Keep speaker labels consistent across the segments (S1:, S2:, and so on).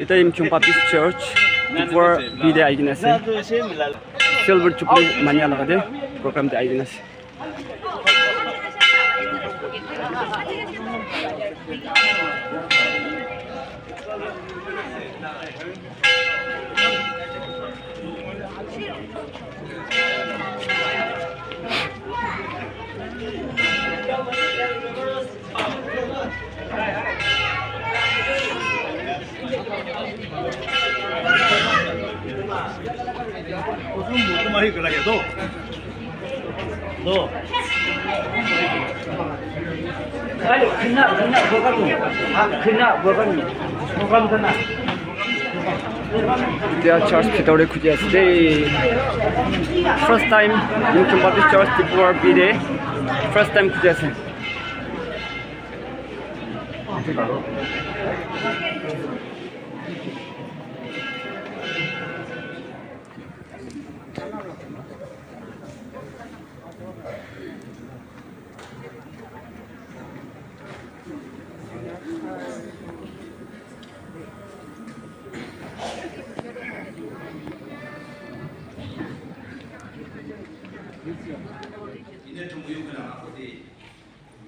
S1: Ito yung Chong Baptist Church before bida ay ginas. Silver Chupli Manila ka din. Program di ay ginas. Dia church kita udah kerja today. First time in Chong Baptist Church before B-Day. First time kerja sih.
S2: 이제 좀 우유그랑 아프디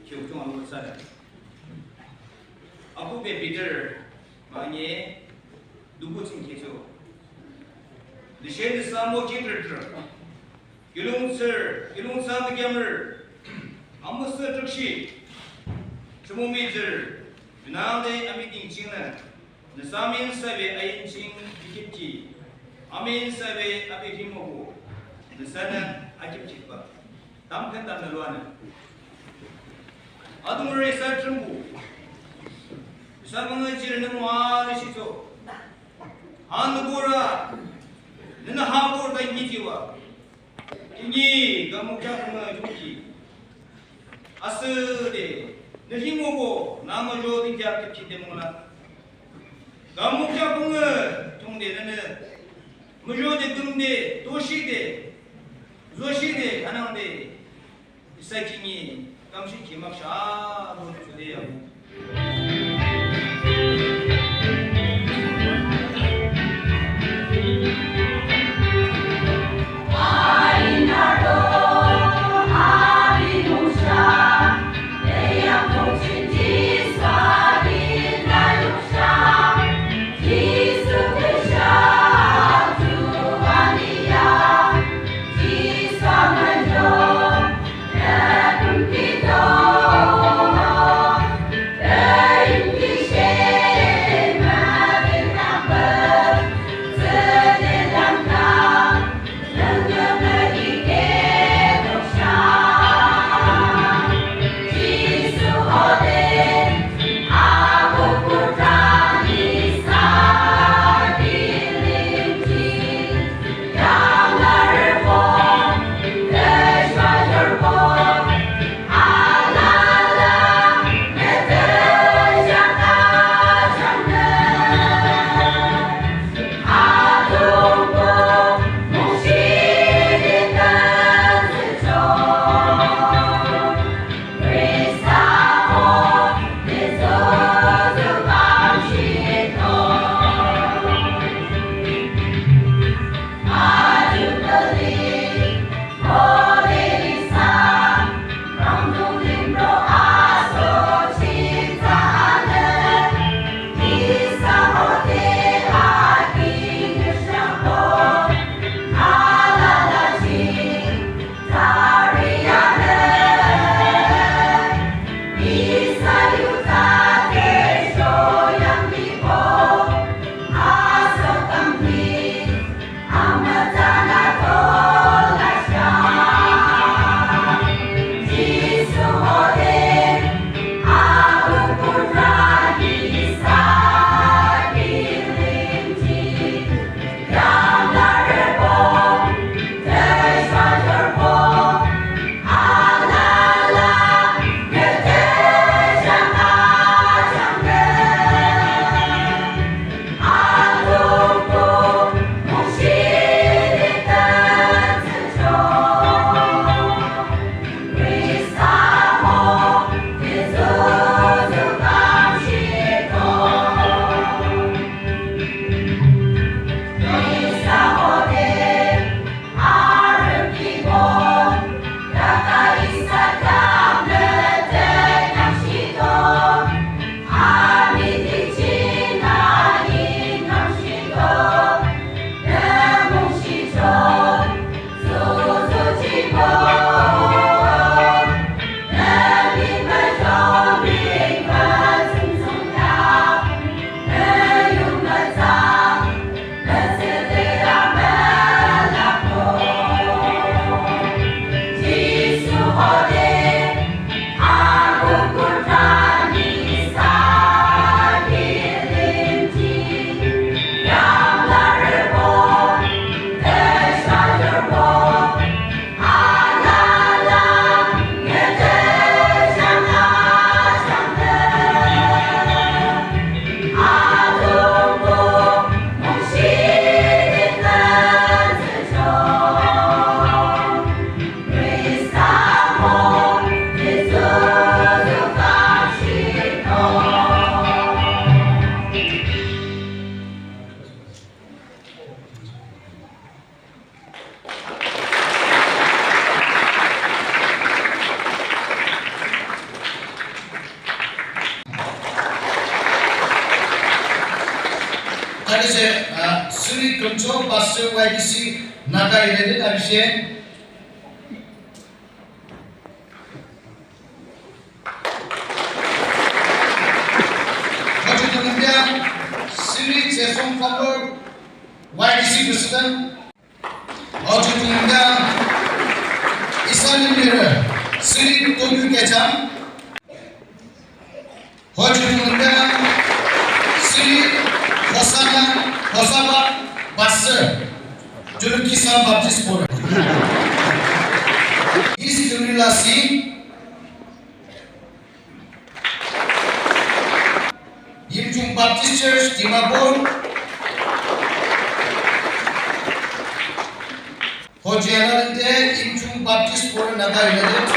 S2: 기억중한 것 살아. 아프베 비들 많이 누구 좀 계죠. 리셰드 사모 기들들 일롱 사드 겸을 아무스 즉시 주모미들 유나데 아미팅 징은 느사민 사베 아인징 비킵지 아민 사베 아비히모고 느사는 아킵지바 담펜 담르와는 아동을 살 정부 사방의 지르는 와르시죠 한누보라 너는 하보르다 이지와 이니 감옥자분의 조기 아스데 너힘오고 나머지 딩자 캡치 때문에 감옥자분의 종대는 무조대 금대 도시대 조시대 하나인데 이사킹이 감시 기막샤 돈 주대요.
S3: Pastor YDC Naga United Abhishek. Wajud India Sri Chesong Founder YDC President. Wajud India Isan India Sri Togu Kecham. Wajud India Sri Hosaba Pastor Julukisa Baptist Forum. East Junila Singh, Yimchung Baptist Church, Dimapur, Hojiana Linde, Yimchung Baptist Forum, Naga United.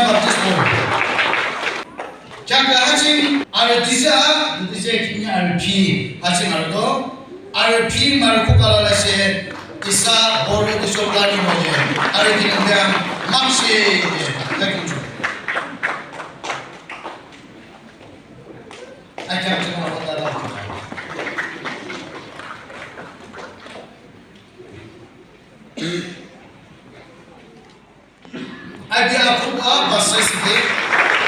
S3: Baptist Forum. Jaga hacing artisa, dise kinya RP hacing ardo, RP maruku kalala se isa boru disoblani moje. RP nanda makse lakuju. Aja cuma kata Adi aku buat bahasa sedih,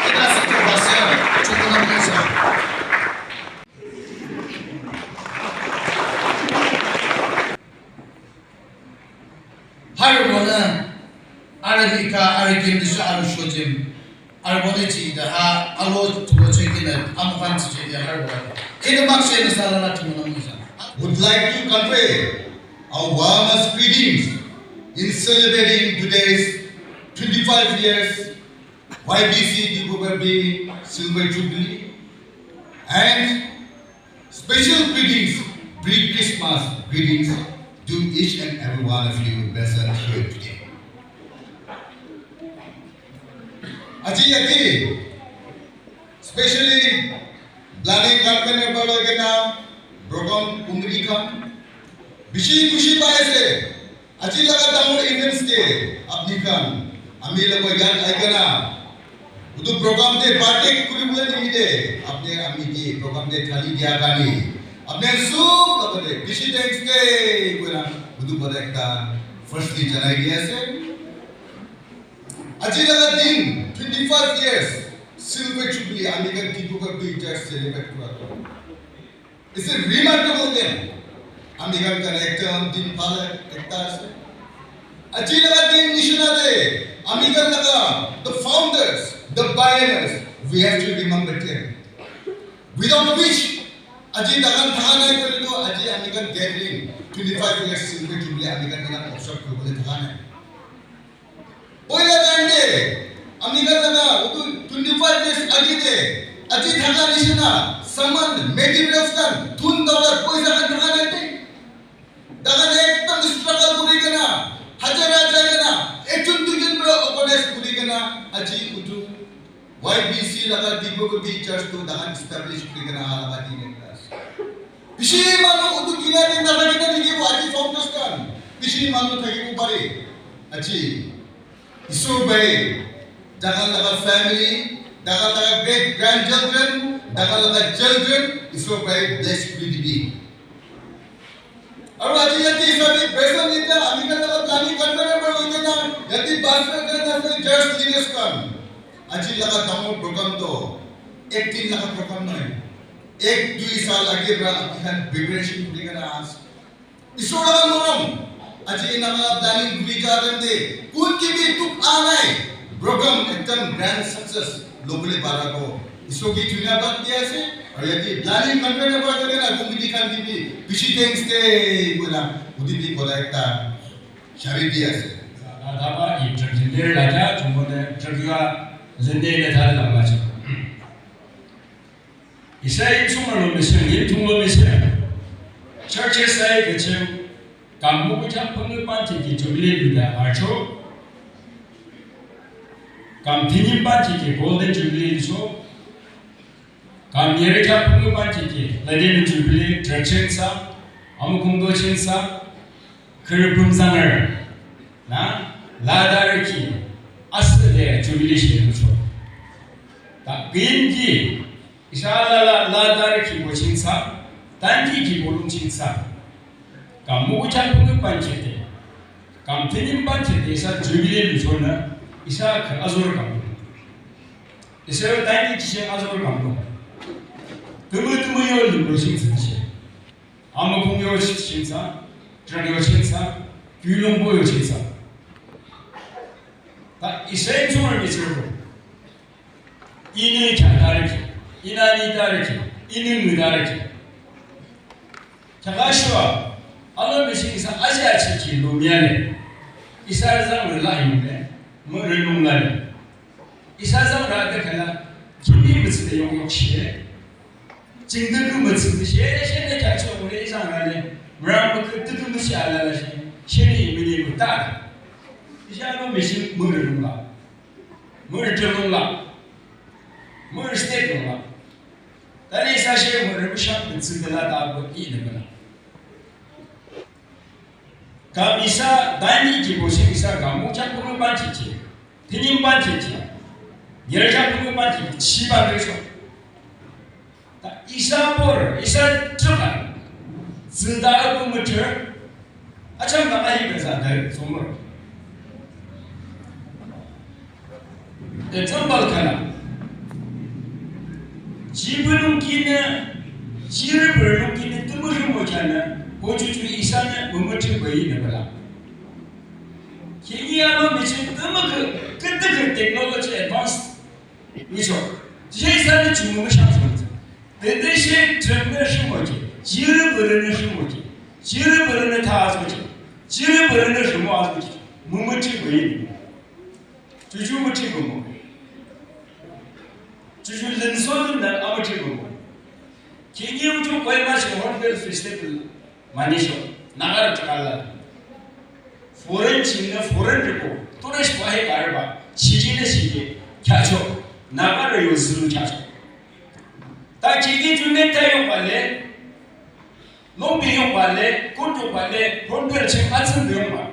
S3: kita sedih bahasa cukup Indonesia. Hari mana, hari nikah, hari kendisi, hari syuting, hari mana cerita, alo tu cerita, amukan cerita hari mana. Ini maksudnya salah cukup Indonesia.
S4: Would like to convey our warmest greetings in celebrating today's 25 years YBC Dibubadi Silver Jubilee and special greetings, pre-Christmas greetings to each and every one of you present here today. Aji, especially planning company Balogana, Brogon Umrikan, Bishi Kushi Paise, Aji Lagatamu events ke, Abnikan. আমি লোক ইয়াত আইগনা উদু programme দে party কুরিবলে নিমিদে আপনি আমি কি programme দে খালি দিয়া গানি আপনি সব লগতে বিশি থ্যাঙ্কস কে কইরা উদু পরে একটা ফার্স্টলি জানাই দিয়েছে আজি লাগা দিন 25 ইয়ার্স সিলভার জুবলি আমেরিকান টিপুকার টিচার সেলিব্রেট করা ইটস এ রিমার্কেবল দিন আমেরিকান কার একটা দিন ভালো একটা আছে আজি লাগা দিন নিশানাতে American Naga, the founders, the pioneers, we have to remember them. Without which, Aji Dagan Thana Kolido, Aji American gathering, 25 years Silver Jubilee, American Naga offshore Kobole Thana. Oila Gande, American Naga, 25 years Aji De, Aji Thana Nishina, Saman, materials done, $2 Poisa Thana Day. Dagan Ektam struggle Kurigana, Hajara Jagana, Etun Aji utu YBC laga Dibubadi Church to dahan establish kurigana alaga dine class. Bishi manu utu kina din daga kita digi bu aji founders kan. Bishi manu thagi bu pare. Aji isu bay dagan laga family, dagan laga great grandchildren, dagan laga children isu bay blessed kuridi. Aru aji yati sabi besan ita amikan laga planning convener hoite na yati basra karna se just leaders kan. Aji laga damo program to 1-3 lakh program nahi 1-2 साल आगे बड़ा अपनी preparation पूरी करना आज इसोड़ा मोरम aji naga planning पूरी कर दे कुछ की भी तुक आना है program एकदम grand success लोगों बारा को इसको की दुनिया बात दिया से और यदि प्लानिंग कंट्रोल पर करें ना कमिटी खान की भी पिछली थैंक्स के बोला उदी भी बोला एक ता शादी दिया से
S5: दादा ये जर्जिंदे लाजा जुम्मने जर्जिया जिंदे ने थारे लंबाच इसे इचुमलो मिशन ये तुमलो mission churches say que kamu kucha pengu panci ki jubilee luda archo kam tini panci ki golden jubilee so kam yere cha pengu panci ki ladin jubilee traction sa amukumdo chen sa kırpım zanar na ladar ki aslı de jubilee şey so 다 겐기 이샤라라 라다르 기보신사 단지 기보lum신사 감무구차 풍급 반체대 감태님 반체대에서 주빌레 미소나 이사 그 아조르 감무 이사 단지 기시 아조르 감무 드무드무요 림보신사 아무 공요 신사 드라디오 신사 규룡보요 신사 다 이사의 총을 미치고 이는 자다르기 이난이 다르기 이는 의다르기 자가시와 알로미시기사 아시아치키 노미안에 이사상을 라임에 뭐를 농나네 이사상을 하다가나 김이 무슨데 용역시에 징득그 무슨데 셰네 자초 우리 이상하네 뭐라고 그 뜨끔무시 알라라시 셰네 이미니 못다 이사로미시 뭐를 농나 뭐를 들농나 뭐를 스테이크 농나 다리 사실 뭐를 샤 무슨데라 다고 이는 감이사 단위 기보식이사 감목작품을 반치지 드님 반치지 열작품을 반치지 치반에서 이사볼 이사 정말 쓰다고 무트 아참 나가이 그사들 소물 대전발카나 집을 옮기는 지를 옮기는 뜸을 못하는 보주주 이사는 뭐뭐지 보이는 거라. 기기하면 미친 뜸을 그 테크놀로지 애드밴스 미쳐. 제사는 주문을 상승하죠. 대대시 전멸시 뭐지? 지를 버리는 시 뭐지? 지를 버리는 다 아소지. 지를 버리는 시 뭐 아소지? 뭐뭐지 보이는 거. 주주 뭐지 뭐. 주주 른소는 날 아무지 뭐. 기기하면 좀 거의 마시고 원벨 피스테플 마니쇼 나가를 잘라 포렌 치는 포렌 되고 또래시 과해 가르바 시진의 시기 캬죠 나가를 요스루 캬죠 다 기기 중에 타요 발레 농비용 발레 곤조 발레 본별 책 맞은 병마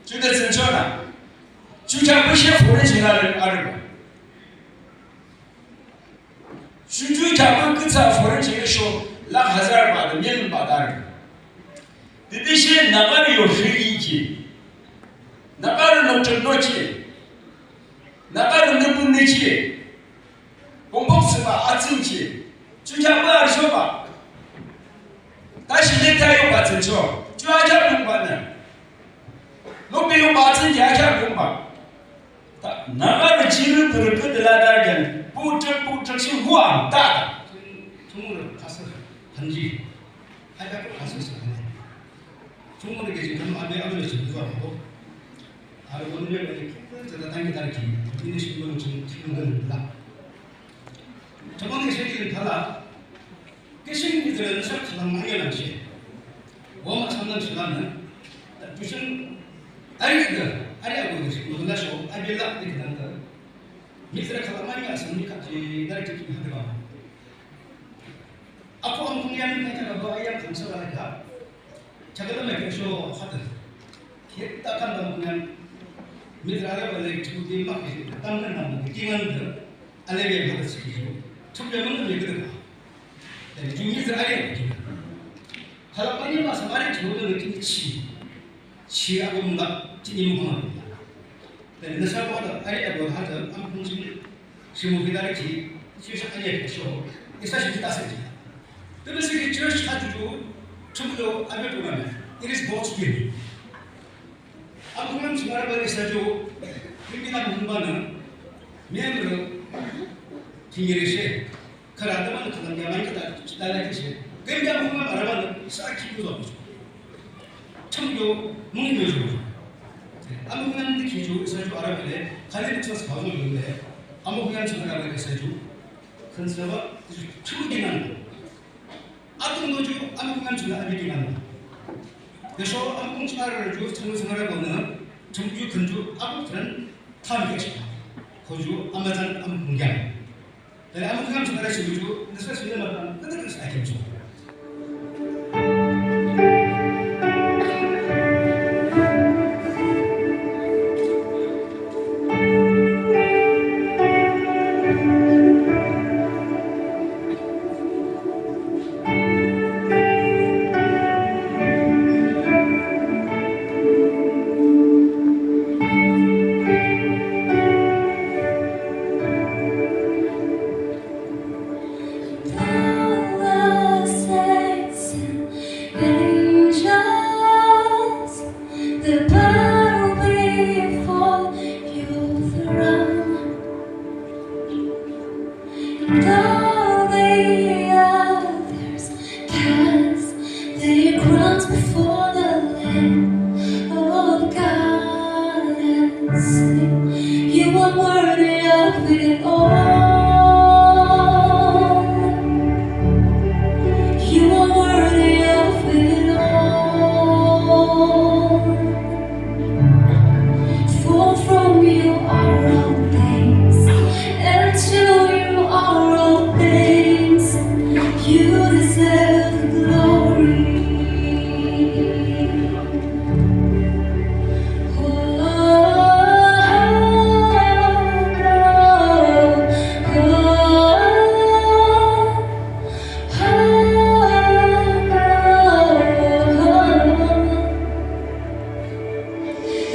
S5: 주대선 전화 주자부시에 포렌 지나를 알아 주주 잡은 그사 포렌 지나쇼 락 하자를 받은 면 받아를 대신 나가는 요실이지, 나가는 녹전노지, 나가는 너분내지, 공복스바 아침지, 주자부 알셔봐. 다시 넥타이용 같은 저, 주하자 공부하는, 농비용 같은 야자 공부. 나가는 지를 부를 것들하다는 부쩍부쩍씩 후왕 따.
S3: 중문을 가서 단지 하이라고 갔었어요. 중문에 계신 그런 아버지 전두하고 오늘 이렇게 저다 당기다는 이런 식으로 좀 튀는 걸 몰라. 저번에 세계를 달라 깨신이들은 설치는 막연한지 워마 참는 시간은 무슨 아리하고 계신 모든가시고 아빌라 이렇게 난다. 미스라 칼라마니 아십니까? 지나를 듣기 하더라. 앞으로 한 공연을 해가지고 아이랑 감사를 하니까 자기들만 계속 하든 딱한 그냥 미드라가 원래 주디 막 땅을 남는 느낌은 알레비에 받았으기로 청렴은 왜그러나 주미드라게 하라빠니 마서 말이 좋은 느낌이 치하고 뭔가 찐이무구나 내 사고하다 아이하고 하든 한풍신 시무기다리지 시작하게 해서 이 사실 따스지 그래서 이 church 가지고 전부 다 아벨 보면 it is God's will. 아무튼 주말에 사주 힘이나 공부하는 membro tingereshe karadaman kalan yaman kada dalakeshe gemjam huma maraban saki kudo 청교 문교주 아무 그냥 기주 사주 알아볼래 갈래 붙여서 가서 놀래 아무 그냥 전화가면 사주 큰 사바 추기는 아동도주 아무 그냥 전화 아비기는 그래서 아무 공차를 주 청교 생활을 보는 정규 근주 아무 그런 탐객시 거주 아마잔 아무 공장 아무 그냥 전화를 주주 근데 사실 이런 말은 끝내는 사이겠죠.
S6: All the others cast their crowns before the Lamb of God and sing, You are worthy of it all. You are worthy of it all. For from You are all things, and to You are all things. You deserve the glory.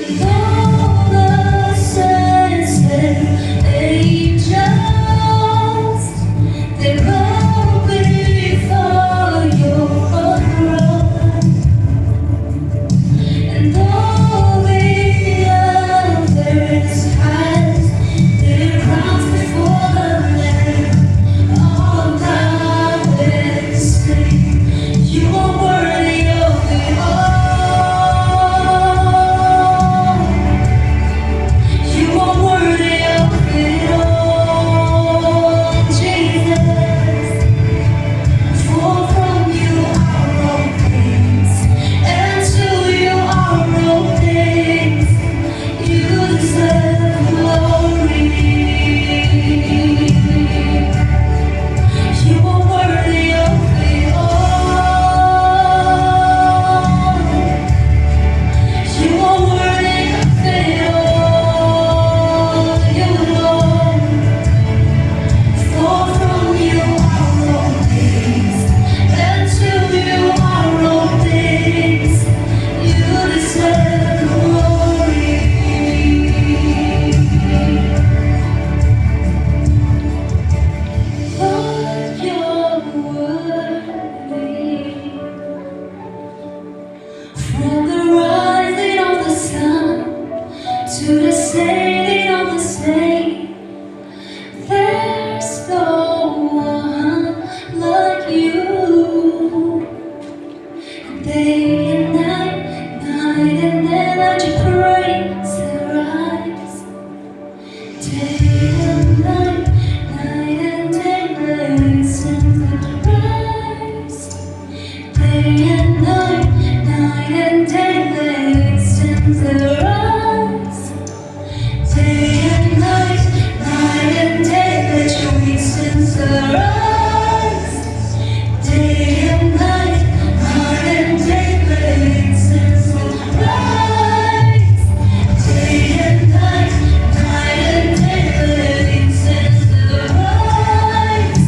S6: And all the saints and angels, they bow before Your throne. And all the others cast their crowns before the Lamb of God and sing, You are worthy of it all. You are worthy of it all, Jesus. For from You are all things, and to You are all things. You deserve glory. You are worthy of it all. You are worthy of it all. You alone. For from You are all things, and to You are all things. You deserve glory. Lord, You're worthy. From the rising of the sun to the setting of the same, there's no one like You. Day and night, night and day, let Your praise arise. Day and night, night and day, let it sing the rise. Day and night, night and day, let it sing the rise. Day and night, night and day, let Your incense arise. Day and night, night and day, let incense arise. Day and night, night and day, let incense arise.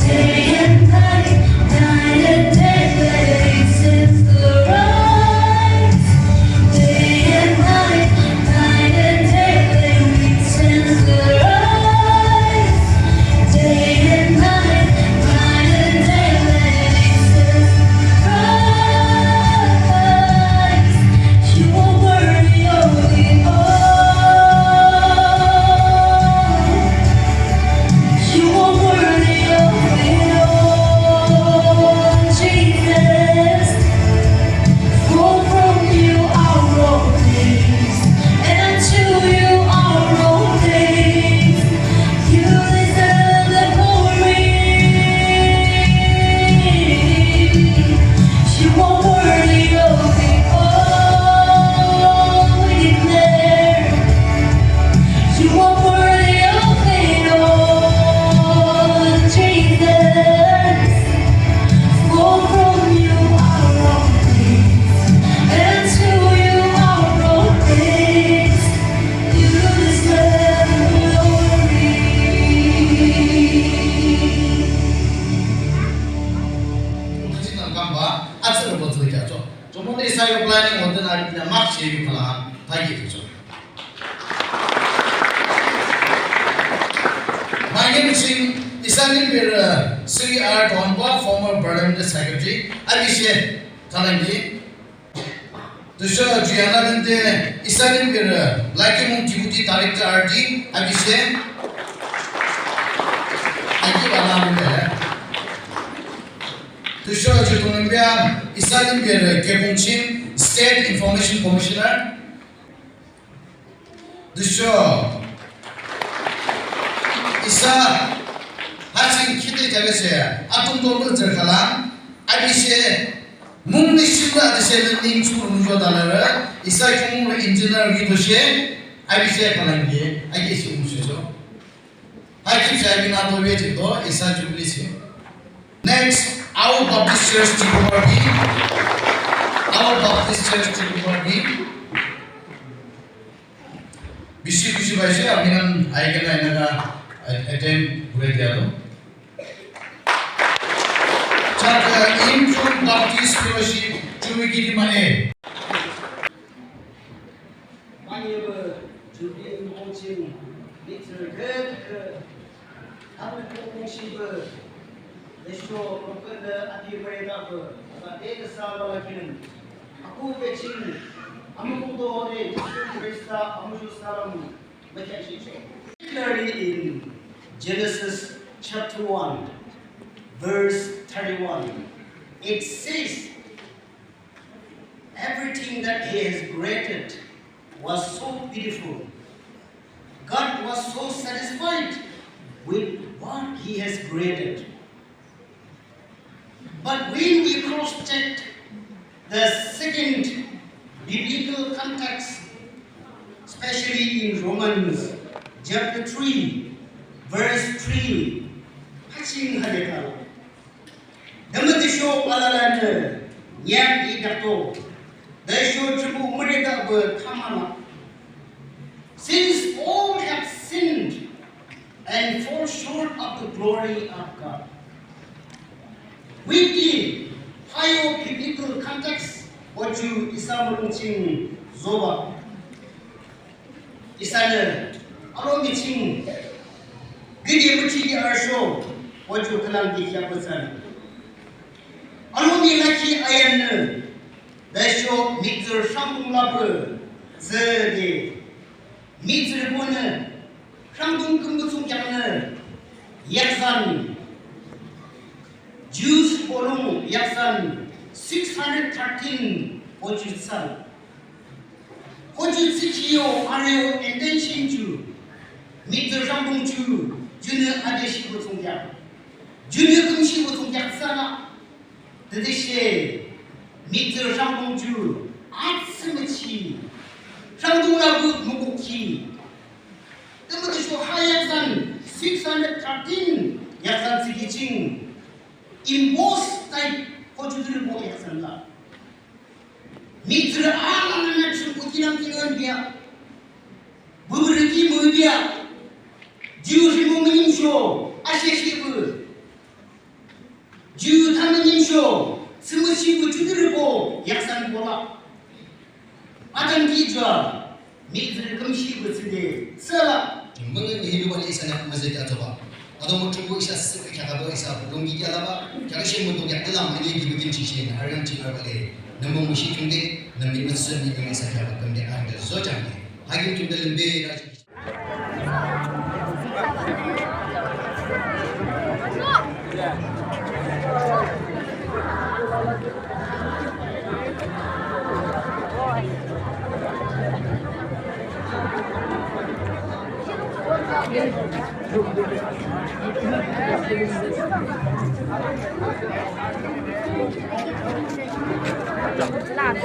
S6: Day and night, night and day, let incense arise. Day and night, night and day, let incense arise. Day and night, night and day, let incense arise. You are worthy of it all. You are worthy of it all, Jesus. For from You are all things, and to You are all things. You deserve the glory. You are worthy of it all. We declare You are worthy of it all, Jesus. For from You are all things, and to You are all things. You deserve glory.
S3: 하지는 간바 악셀을 버튼을 켜죠. 저번에 사용 플래닝 어떤 날이냐 막 제일 플랜 다이게 되죠. My name is Isanim Bir Sri R. Donpa, former Parliament Secretary. Agishe Talangi. Dusha Gianna Dente Isanim Bir Lakimum Deputy Director RT. Agishe 나오는데 두쇼 주동능비한 이사님 비를 개봉친 State Information Commissioner 두쇼 이사 하신 키드 자가세 아동도로 들어가라 아비세 묵니시가 아디세는 닝추 운조다라를 이사 경로 인지널 위도시에 아비세 가랑기 아기시 umusu죠 하kim 사이비나 도베지도 이사 주블리시 Next, our Baptist Church Tibumargi. Our Baptist Church Tibumargi. Bisi baisi aminan aigana inaga attend burediado. Chaka Improve Baptist Fellowship Chumiki Mane.
S7: 마니브 준비한 공신 밑을 다른 공신을 내쇼 로컬 아디브레다브 에드사라기는 아쿠 베친 아무도 어디 그리스다 아무주 사람 메시죠. Particularly in Genesis chapter 1 verse 31 it says everything that he has created was so beautiful. God was so satisfied with what he has created. But when we cross-check the second biblical context, especially in Romans chapter 3, verse 3, 하신 하데가 너무드쇼 발랄한 냥 이닥도 대쇼 주부 무리다 그 타마나 since all have sinned and fall short of the glory of God. With the higher biblical context, what you 이사물ung칭 zoba, 이사는 아로미칭 그게 무치기 알쇼, what you kalang기 기합선, 아로미라키 아얀느, 대쇼 밑을 상봉라브, 저게 밑을 보는 상봉 금부송 장는 약산. Jews bolong yaksan 613 ojutsan. Ojutsikio areo endenshinju. Mitter rambungju. Junior adeshi botongyak. Junior kumshi botongyak sana. Dedeshe. Mitter rambungju. Atsimichi. Rambunglabu mukuki. Temudisho hayaksan 613 yaksan sikiching. In most type kojudur bo yaksanla mitra amangan chumpukinam kingan dia buburiki mudia jiusi mumingin show asheshi bu jiu tamanin show smushi kojudur bo yaksan bola adam kijwa mitra kamshi butsinde sala
S3: Mungkin hidup ini sana masih tak coba. Atau mungkin isa kata isa belum gigi alaba. Kalau sih untuk yang dalam ini dibikin cici, harga cici berkali. Namun musik cungde, namun masuk ni dengan saya dapat kemudian ada zojang. Hakim cungde lebih rajin.
S8: 辣的。